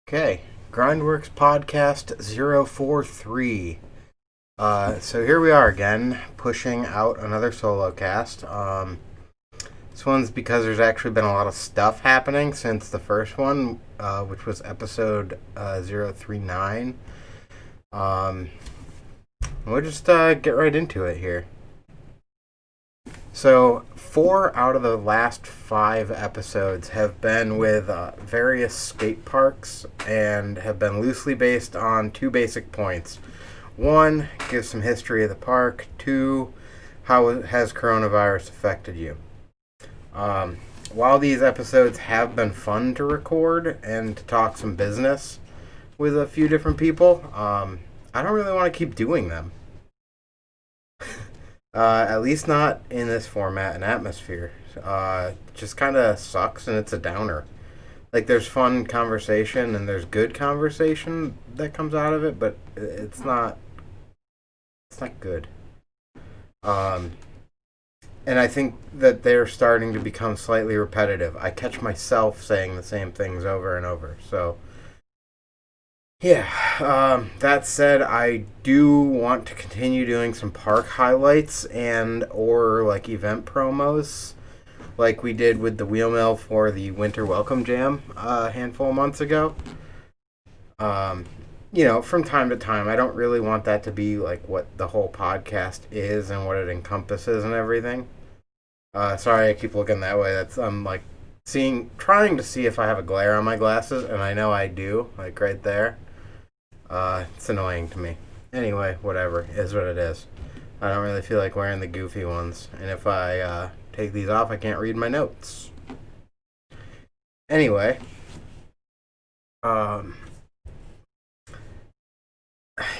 Okay, GrindWorks Podcast 043. So here we are again, pushing out another solo cast. This one's because there's actually been a lot of stuff happening since the first one, which was episode 039. We'll just get right into it here. So, 4 out of the last 5 episodes have been with various skate parks and have been loosely based on 2 basic points. 1, give some history of the park. 2, how has coronavirus affected you? While these episodes have been fun to record and to talk some business with a few different people, I don't really want to keep doing them. At least not in this format and atmosphere. Just kind of sucks, and it's a downer. Like, there's fun conversation and there's good conversation that comes out of it, but it's not good. And I think that they're starting to become slightly repetitive. I catch myself saying the same things over and over. So, yeah, that said, I do want to continue doing some park highlights and or like event promos like we did with the wheel mill for the Winter Welcome Jam a handful of months ago. From time to time, I don't really want that to be like what the whole podcast is and what it encompasses and everything. Sorry, I keep looking that way. I'm like trying to see if I have a glare on my glasses, and I know I do, like right there. It's annoying to me. Anyway, whatever. It is what it is. I don't really feel like wearing the goofy ones. And if I take these off, I can't read my notes. Anyway.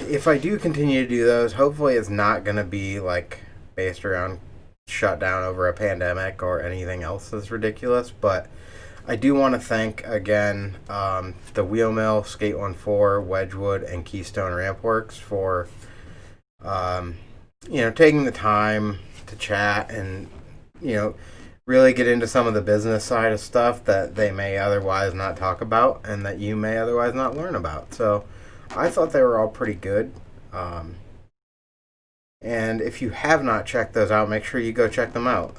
If I do continue to do those, hopefully it's not going to be like based around shut down over a pandemic or anything else that's ridiculous. But I do want to thank, again, the Wheel Mill, Skate 14, Wedgwood, and Keystone Rampworks for, taking the time to chat and, really get into some of the business side of stuff that they may otherwise not talk about and that you may otherwise not learn about. So I thought they were all pretty good. And if you have not checked those out, make sure you go check them out.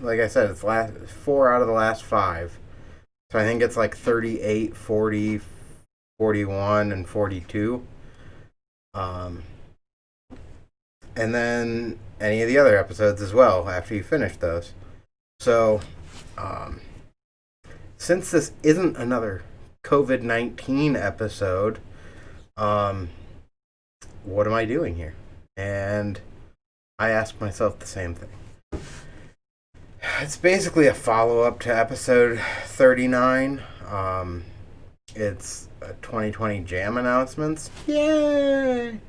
Like I said, it's 4 out of the last 5. So I think it's like 38, 40, 41, and 42. And then any of the other episodes as well after you finish those. So, since this isn't another COVID-19 episode, what am I doing here? And I ask myself the same thing. It's basically a follow-up to episode 39. It's 2020 Jam announcements. Yay!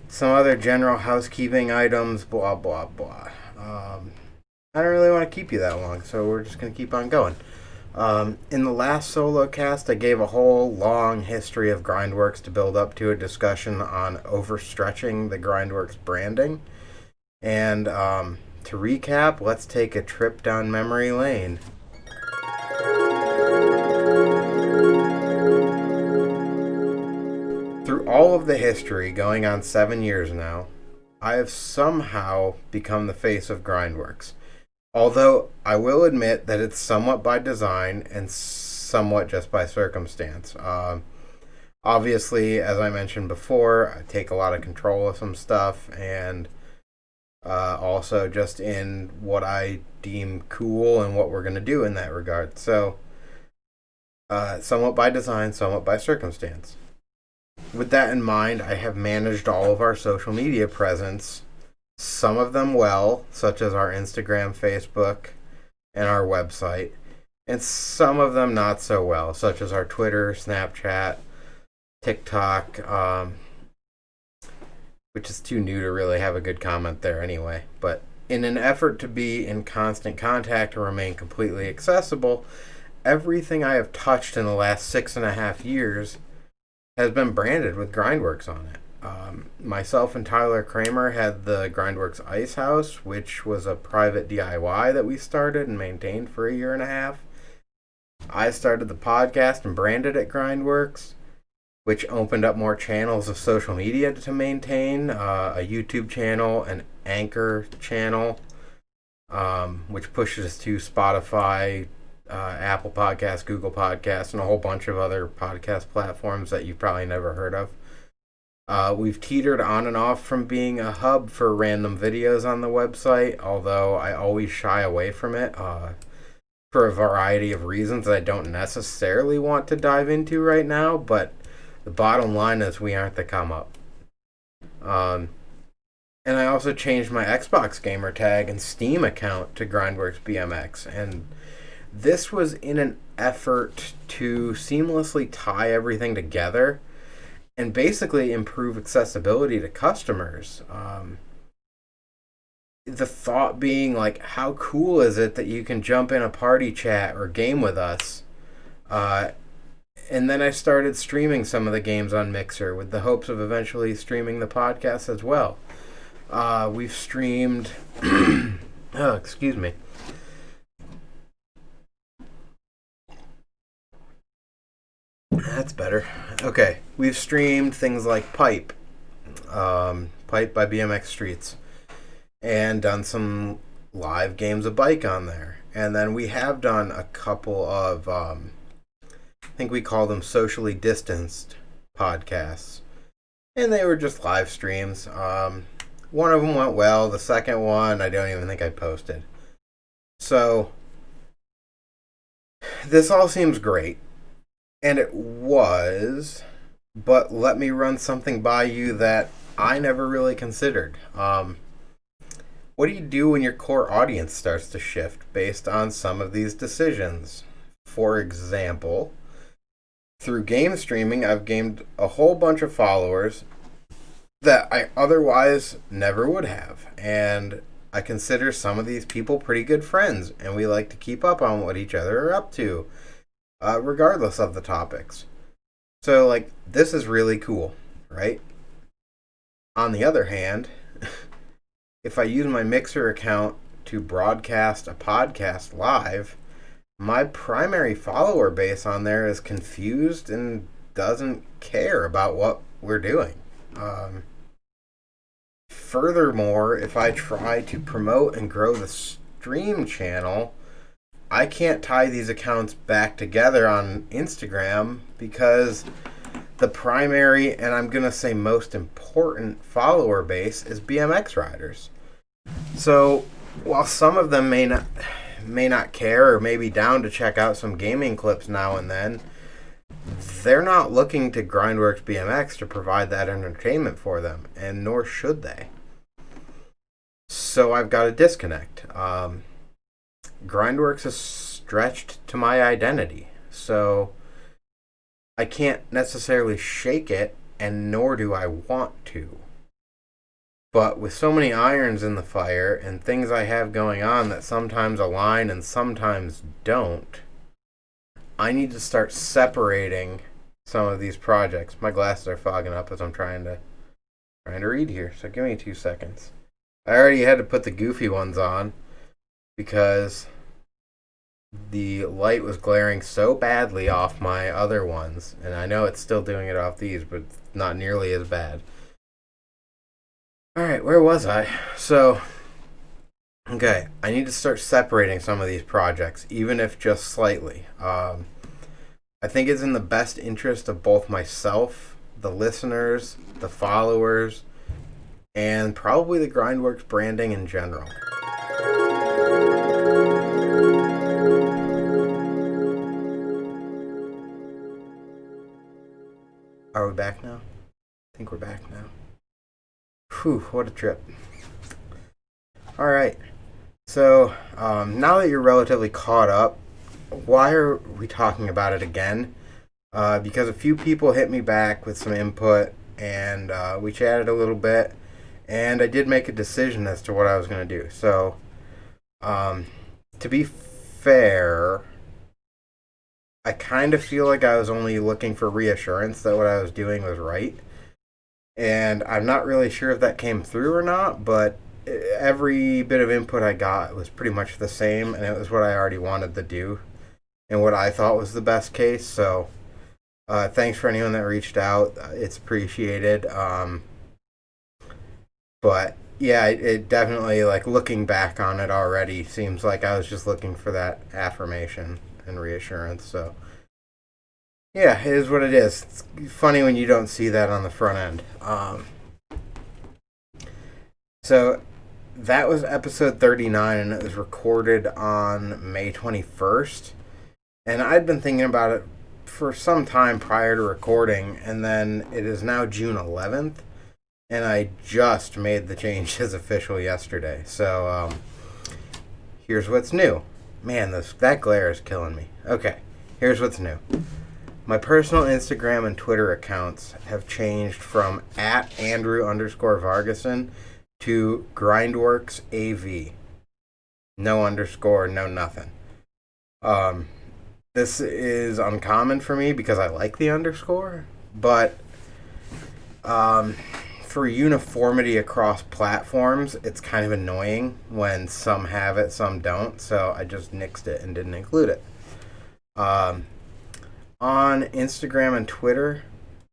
Some other general housekeeping items, blah, blah, blah. I don't really want to keep you that long, so we're just going to keep on going. In the last solo cast, I gave a whole long history of GrindWorks to build up to a discussion on overstretching the GrindWorks branding. And, to recap, let's take a trip down memory lane. Through all of the history, going on 7 years now, I have somehow become the face of GrindWorks. Although I will admit that it's somewhat by design and somewhat just by circumstance. Obviously, as I mentioned before, I take a lot of control of some stuff, and also just in what I deem cool and what we're going to do in that regard. So, somewhat by design, somewhat by circumstance. With that in mind, I have managed all of our social media presence, some of them well, such as our Instagram, Facebook, and our website, and some of them not so well, such as our Twitter, Snapchat, TikTok, which is too new to really have a good comment there anyway. But in an effort to be in constant contact and remain completely accessible, everything I have touched in the last 6.5 years has been branded with GrindWorks on it. Myself and Tyler Kramer had the GrindWorks Ice House, which was a private DIY that we started and maintained for 1.5 years. I started the podcast and branded it GrindWorks, which opened up more channels of social media to maintain, a YouTube channel, an Anchor channel, which pushes us to Spotify, Apple Podcasts, Google Podcasts, and a whole bunch of other podcast platforms that you've probably never heard of. We've teetered on and off from being a hub for random videos on the website, although I always shy away from it for a variety of reasons that I don't necessarily want to dive into right now, but the bottom line is we aren't the come up. And I also changed my Xbox gamer tag and Steam account to GrindWorks BMX, and this was in an effort to seamlessly tie everything together and basically improve accessibility to customers. The thought being, like, how cool is it that you can jump in a party chat or game with us? And then I started streaming some of the games on Mixer with the hopes of eventually streaming the podcast as well. We've streamed... oh, excuse me. That's better. Okay, we've streamed things like Pipe by BMX Streets, and done some live games of bike on there. And then we have done a couple of, I think we call them socially distanced podcasts. And they were just live streams. One of them went well. The second one, I don't even think I posted. So, this all seems great. And it was, but let me run something by you that I never really considered. What do you do when your core audience starts to shift based on some of these decisions? For example, through game streaming, I've gained a whole bunch of followers that I otherwise never would have. And I consider some of these people pretty good friends, and we like to keep up on what each other are up to, regardless of the topics. So, like, this is really cool, right? On the other hand, if I use my Mixer account to broadcast a podcast live, my primary follower base on there is confused and doesn't care about what we're doing. Furthermore, if I try to promote and grow the stream channel, I can't tie these accounts back together on Instagram because the primary, and I'm going to say most important follower base is BMX riders. So while some of them may not care or may be down to check out some gaming clips now and then, they're not looking to GrindWorks BMX to provide that entertainment for them, and nor should they. So I've got a disconnect. GrindWorks is stretched to my identity, so I can't necessarily shake it, and nor do I want to. But with so many irons in the fire and things I have going on that sometimes align and sometimes don't, I need to start separating some of these projects. My glasses are fogging up as I'm trying to read here, so give me 2 seconds. I already had to put the goofy ones on because the light was glaring so badly off my other ones, and I know it's still doing it off these, but not nearly as bad. Alright, where was I? So, okay, I need to start separating some of these projects, even if just slightly. I think it's in the best interest of both myself, the listeners, the followers, and probably the GrindWorks branding in general. Are we back now? I think we're back now. Whew, what a trip. Alright, so now that you're relatively caught up, why are we talking about it again? Because a few people hit me back with some input, and we chatted a little bit, and I did make a decision as to what I was going to do. So, to be fair, I kind of feel like I was only looking for reassurance that what I was doing was right. And I'm not really sure if that came through or not, but every bit of input I got was pretty much the same, and it was what I already wanted to do. and what I thought was the best case. So thanks for anyone that reached out. It's appreciated. But yeah, it definitely, like, looking back on it already, seems like I was just looking for that affirmation and reassurance. So yeah, it is what it is. It's funny when you don't see that on the front end. So that was episode 39, and it was recorded on May 21st. And I'd been thinking about it for some time prior to recording, and then it is now June 11th, and I just made the changes official yesterday. So here's what's new. Man, that glare is killing me. Okay, here's what's new. My personal Instagram and Twitter accounts have changed from @Andrew_Vargason to GrindWorks AV. No underscore, no nothing. This is uncommon for me because I like the underscore, but for uniformity across platforms, it's kind of annoying when some have it, some don't, so I just nixed it and didn't include it. On Instagram and Twitter,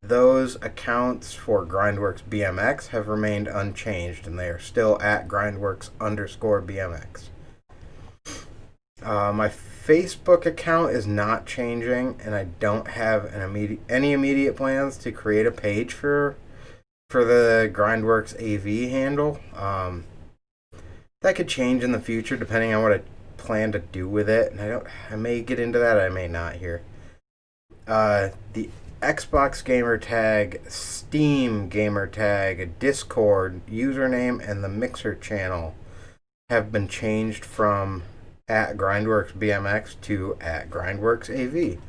those accounts for GrindWorks BMX have remained unchanged, and they are still @GrindWorks_BMX. My Facebook account is not changing, and I don't have any immediate plans to create a page for the GrindWorks AV handle. That could change in the future depending on what I plan to do with it, and I may get into that, I may not here. The Xbox gamer tag, Steam gamer tag, Discord username, and the Mixer channel have been changed from @GrindWorks BMX to @GrindWorks AV.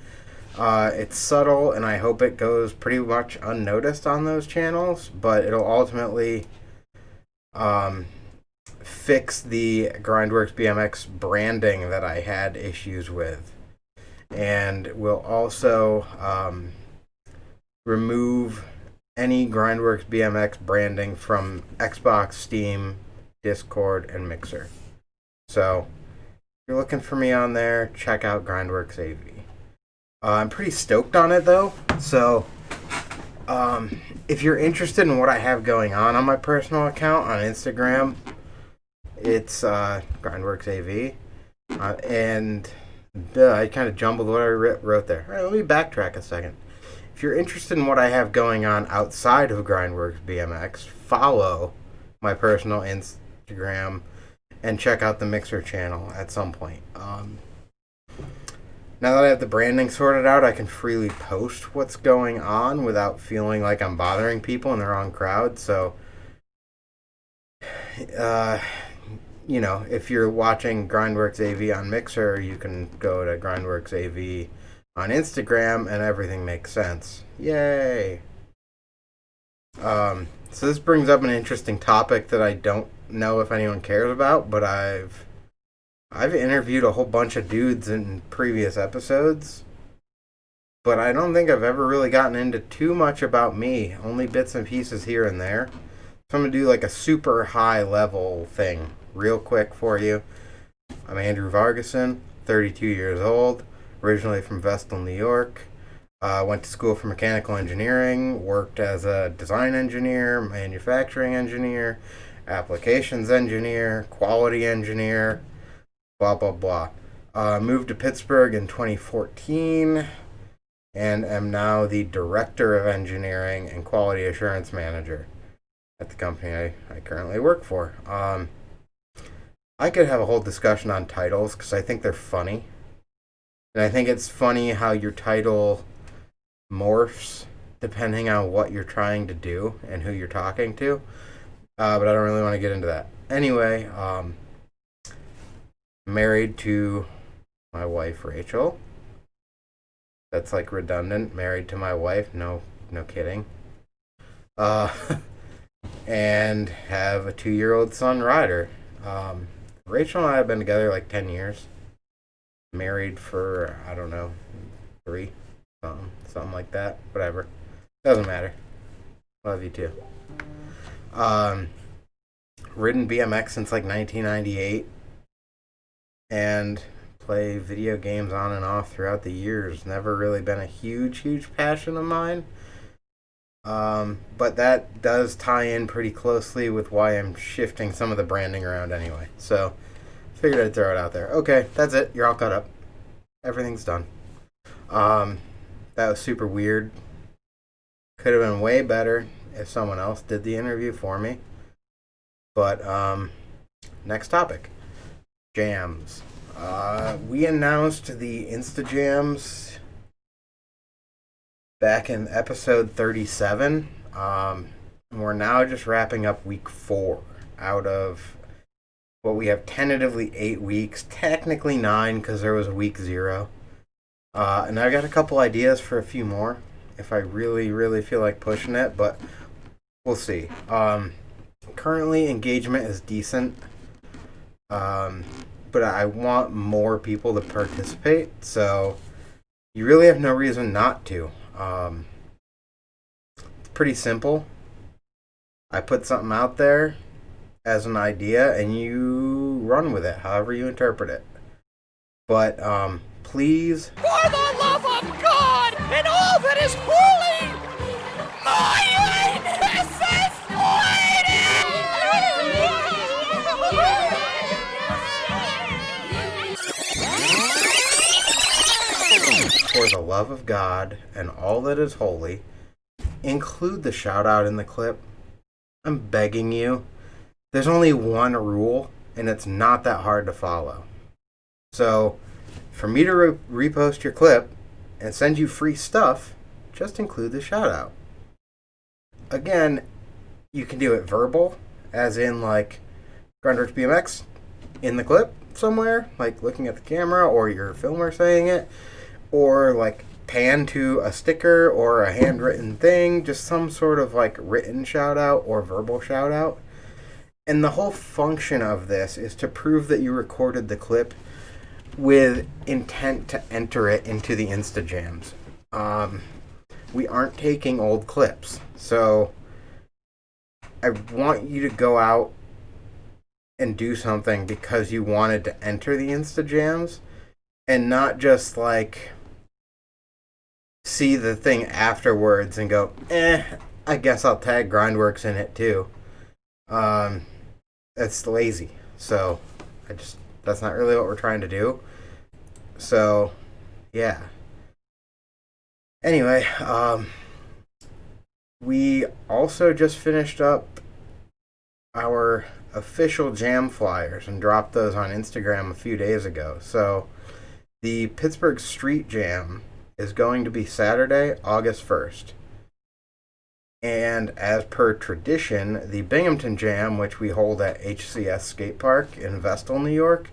It's subtle, and I hope it goes pretty much unnoticed on those channels, but it'll ultimately fix the GrindWorks BMX branding that I had issues with. And will also remove any GrindWorks BMX branding from Xbox, Steam, Discord, and Mixer. So if you're looking for me on there, check out GrindWorks AV. I'm pretty stoked on it, though. So if you're interested in what I have going on my personal account on Instagram, it's GrindWorks AV. And I kind of jumbled what I wrote there. All right, let me backtrack a second. If you're interested in what I have going on outside of GrindWorks BMX, follow my personal Instagram and check out the Mixer channel at some point. Now that I have the branding sorted out, I can freely post what's going on without feeling like I'm bothering people in the wrong crowd. So, if you're watching GrindWorks AV on Mixer, you can go to GrindWorks AV on Instagram, and everything makes sense. Yay! So this brings up an interesting topic that I don't know if anyone cares about, but I've interviewed a whole bunch of dudes in previous episodes, but I don't think I've ever really gotten into too much about me, only bits and pieces here and there. So I'm going to do like a super high level thing real quick for you. I'm Andrew Vargason, 32 years old, originally from Vestal, New York. Went to school for mechanical engineering, worked as a design engineer, manufacturing engineer, applications engineer, quality engineer, blah, blah, blah. Moved to Pittsburgh in 2014 and am now the Director of Engineering and Quality Assurance Manager at the company I currently work for. I could have a whole discussion on titles because I think they're funny. And I think it's funny how your title morphs depending on what you're trying to do and who you're talking to. But I don't really want to get into that. Anyway, married to my wife, Rachel. That's like redundant. Married to my wife. No kidding. And have a 2-year-old son, Ryder. Rachel and I have been together like 10 years. Married for, I don't know, 3. Something like that. Whatever. Doesn't matter. Love you too. Ridden BMX since like 1998. And play video games on and off throughout the years. Never really been a huge passion of mine. But that does tie in pretty closely with why I'm shifting some of the branding around anyway. So, figured I'd throw it out there. Okay, that's it. You're all caught up. Everything's done. That was super weird. Could have been way better if someone else did the interview for me. But, next topic. Jams. We announced the Instajams back in episode 37. We're now just wrapping up week 4 out of what we have tentatively 8 weeks, technically 9 because there was a week 0. And I've got a couple ideas for a few more if I really feel like pushing it, but we'll see. Currently, engagement is decent, but I want more people to participate, so you really have no reason not to. It's pretty simple. I put something out there as an idea, and you run with it, however you interpret it. But please, for the love of God and all that is holy, my anus is bleeding! For the love of God and all that is holy, include the shout out in the clip. I'm begging you. There's only one rule, and it's not that hard to follow. So, for me to repost your clip and send you free stuff, just include the shout out. Again, you can do it verbal, as in like GrindWorks BMX in the clip somewhere, like looking at the camera or your filmer saying it, or like pan to a sticker or a handwritten thing, just some sort of like written shout out or verbal shout out. And the whole function of this is to prove that you recorded the clip with intent to enter it into the Instajams. We aren't taking old clips, so I want you to go out and do something because you wanted to enter the Instajams, and not just like see the thing afterwards and go, I guess I'll tag GrindWorks in it too. That's lazy. So that's not really what we're trying to do. So, yeah. Anyway, we also just finished up our official jam flyers and dropped those on Instagram a few days ago. So, the Pittsburgh Street Jam is going to be Saturday, August 1st. And as per tradition, the Binghamton Jam, which we hold at HCS Skate Park in Vestal, New York,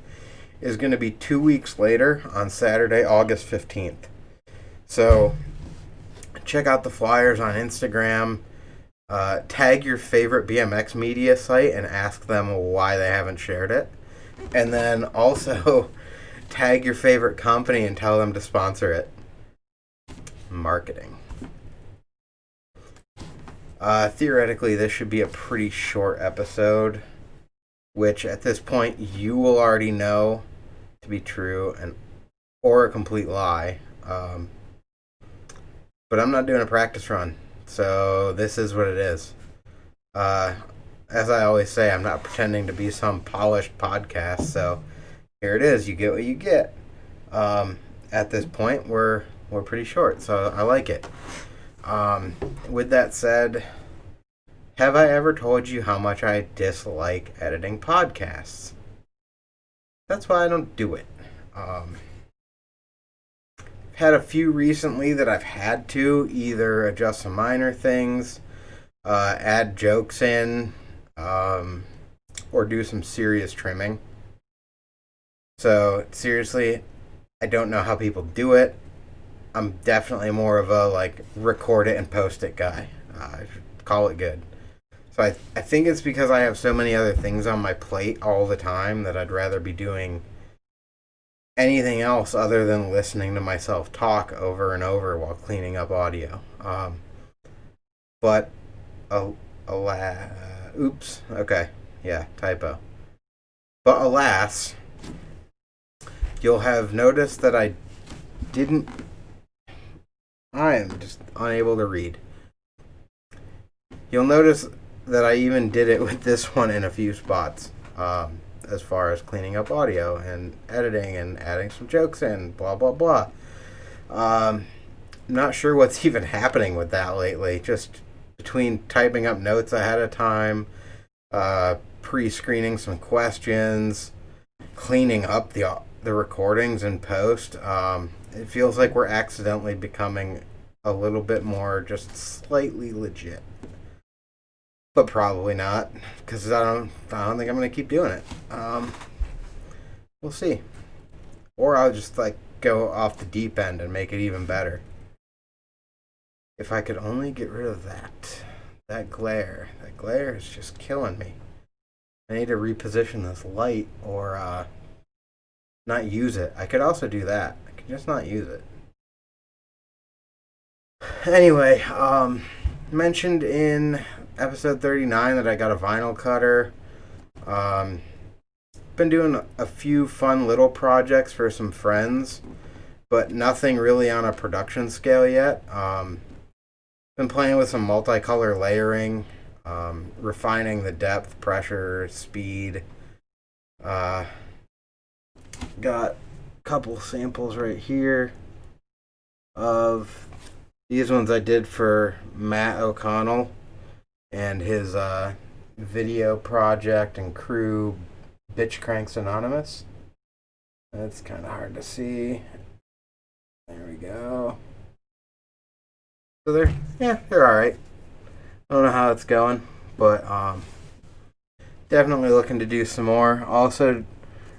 is going to be 2 weeks later on Saturday, August 15th. So check out the flyers on Instagram. Tag your favorite BMX media site and ask them why they haven't shared it. And then also tag your favorite company and tell them to sponsor it. Marketing. Theoretically, this should be a pretty short episode, which at this point you will already know to be true or a complete lie. But I'm not doing a practice run, so this is what it is. As I always say, I'm not pretending to be some polished podcast, so here it is. You get what you get. At this point, we're pretty short, so I like it. With that said, have I ever told you how much I dislike editing podcasts? That's why I don't do it. I've had a few recently that I've had to either adjust some minor things, add jokes in, or do some serious trimming. So, seriously, I don't know how people do it. I'm definitely more of a, like, record it and post it guy. Call it good. So I think it's because I have so many other things on my plate all the time that I'd rather be doing anything else other than listening to myself talk over and over while cleaning up audio. But, oops, okay, yeah, typo. But alas, you'll have noticed that I am just unable to read. You'll notice that I even did it with this one in a few spots, as far as cleaning up audio and editing and adding some jokes in, blah, blah, blah. Not sure what's even happening with that lately. Just between typing up notes ahead of time, pre-screening some questions, cleaning up the recordings in post, it feels like we're accidentally becoming a little bit more just slightly legit. But probably not, because I don't think I'm going to keep doing it. We'll see. Or I'll just go off the deep end and make it even better. If I could only get rid of that glare. That glare is just killing me. I need to reposition this light or not use it. I could also do that. I could just not use it. Anyway, mentioned in episode 39 that I got a vinyl cutter. Been doing a few fun little projects for some friends, but nothing really on a production scale yet. Been playing with some multicolor layering, refining the depth, pressure, speed. Got a couple samples right here of these ones I did for Matt O'Connell and his video project and crew, Bitch Cranks Anonymous. That's kind of hard to see. There we go. So they're alright. I don't know how it's going, but definitely looking to do some more. Also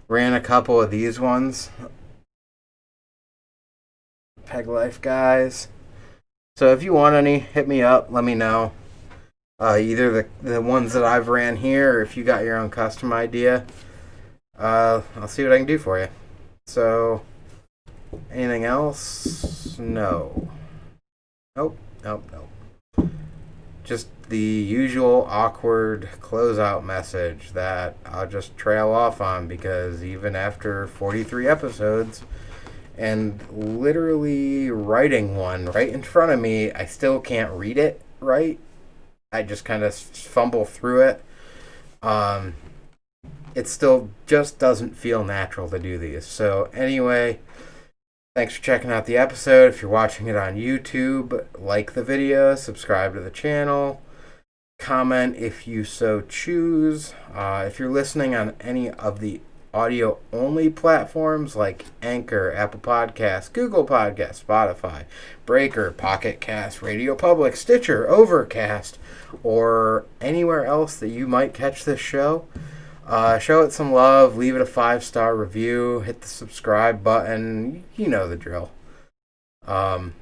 ran a couple of these ones. Peg Life guys. So if you want any, hit me up, let me know. Either the ones that I've ran here, or if you got your own custom idea, I'll see what I can do for you. So, anything else? No. Nope. Just the usual awkward closeout message that I'll just trail off on, because even after 43 episodes and literally writing one right in front of me, I still can't read it right. I just kind of fumble through it. It still just doesn't feel natural to do these. So anyway, thanks for checking out the episode. If you're watching it on YouTube, like the video, subscribe to the channel, comment if you so choose. If you're listening on any of the audio-only platforms like Anchor, Apple Podcasts, Google Podcasts, Spotify, Breaker, Pocket Cast, Radio Public, Stitcher, Overcast, or anywhere else that you might catch this show, show it some love, leave it a 5-star review, hit the subscribe button, you know the drill. No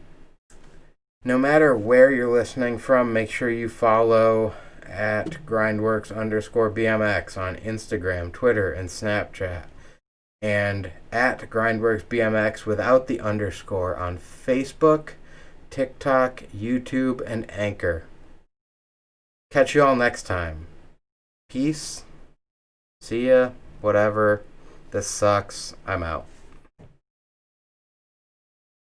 matter where you're listening from, make sure you follow at GrindWorks _BMX on Instagram, Twitter, and Snapchat. And at GrindWorks BMX without the underscore on Facebook, TikTok, YouTube, and Anchor. Catch you all next time. Peace. See ya. Whatever. This sucks. I'm out.